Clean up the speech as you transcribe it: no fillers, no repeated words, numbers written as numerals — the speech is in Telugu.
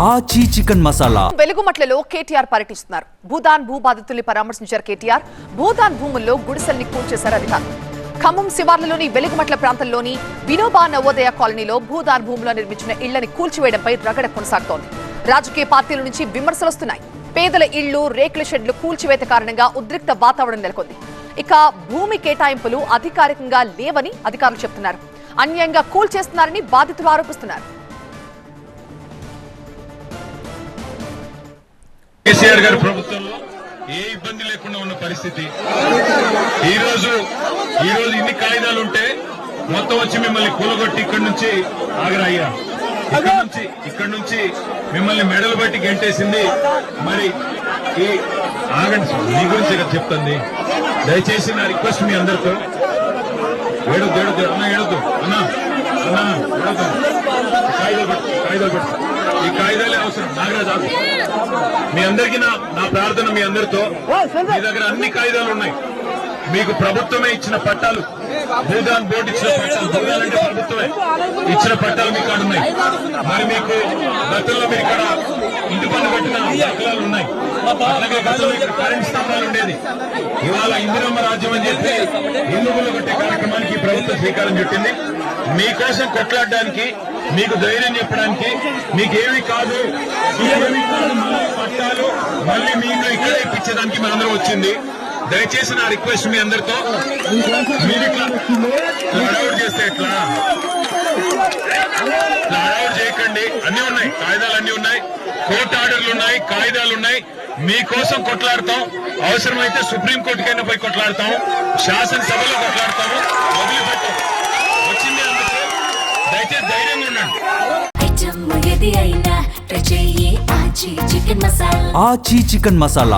ఆచి చికెన్ మసాలా. వెలుగుమట్లలో కేటీఆర్ పర్యటిస్తున్నారు. భూదాన్ భూ బాధితుల్ని పరామర్శించారు కేటీఆర్. భూదాన్ భూముల్లో గుడిసెల్ని కూల్చేశారు అధికారులు. ఖమ్మం శివార్లలోని వెలుగుమట్ల ప్రాంతంలోని వినోబా నవోదయ కాలనీలో భూదాన్ భూములో నిర్మించిన ఇళ్లని కూల్చివేయడంపై రగడ కొనసాగుతోంది. రాజకీయ పార్టీల నుంచి విమర్శలు వస్తున్నాయి. పేదల ఇళ్లు, రేకుల షెడ్లు కూల్చివేత కారణంగా ఉద్రిక్త వాతావరణం నెలకొంది. ఇక భూమి కేటాయింపులు అధికారికంగా లేవని అధికారులు చెబుతున్నారు. అన్యాయంగా కూల్చేస్తున్నారని బాధితులు ఆరోపిస్తున్నారు. కేసీఆర్ గారి ప్రభుత్వంలో ఏ ఇబ్బంది లేకుండా ఉన్న పరిస్థితి. ఈ రోజు ఇన్ని కాయిదాలు ఉంటే మొత్తం వచ్చి మిమ్మల్ని కూలగొట్టి ఇక్కడి నుంచి ఆగరయ్యా, ఇక్కడ నుంచి మిమ్మల్ని మెడలు బట్టి గెంటేసింది. మరి ఈ ఆగండి, మీ గురించి ఇక్కడ చెప్తుంది. దయచేసి నా రిక్వెస్ట్ మీ అందరితో, ఏడొద్దు అన్న, ఏడొద్దు అన్నా ఏడొద్దు. కాయిదాలు పెట్టు, ఈ కాయిదాలే అవసరం. నాగరాజు, మీ అందరికీ నా ప్రార్థన, మీ అందరితో, మీ దగ్గర అన్ని కాయిదాలు ఉన్నాయి. మీకు ప్రభుత్వమే ఇచ్చిన పట్టాలు, భూదాన్ బోర్డు ఇచ్చిన పట్టాలు, భూదాన్ అంటే ప్రభుత్వమే ఇచ్చిన పట్టాలు మీ కాడ ఉన్నాయి. మరి మీకు గతంలో మీరు ఇక్కడ ఇంటి పన్ను కట్టిన దాఖలాలు ఉన్నాయి. అలాగే గతంలో ఇక్కడ కరెంట్ స్తంభాలు ఉండేది. ఇవాళ ఇందిరమ్మ రాజ్యం అని చెప్పి ఇల్లు కొట్టే కార్యక్రమానికి ప్రభుత్వం శ్రీకారం చుట్టింది. మీకోసం కొట్లాడడానికి, మీకు ధైర్యం చెప్పడానికి, మీకేమి కాదు పట్టాలు మళ్ళీ మీకు ఇక్కడే ఇప్పించడానికి మనందరం వచ్చింది. దయచేసి నా రిక్వెస్ట్ మీ అందరితో, మీరు ఇట్లా హడావుడు చేస్తే ఎట్లా, హడావుడు చేయకండి. అన్ని ఉన్నాయి, కాయిదాలు అన్ని ఉన్నాయి, కోర్టు ఆర్డర్లు ఉన్నాయి, కాయిదాలు ఉన్నాయి. మీకోసం కొట్లాడతాం. అవసరమైతే సుప్రీంకోర్టుకైనా పోయి కొట్లాడతాం, శాసనసభలో కొట్లాడతాము. వదిలిపెట్టాం, వచ్చింది అందుకే. దయచేసి ధైర్యంగా ఉండండి. ఆచి చికెన్ మసాలా.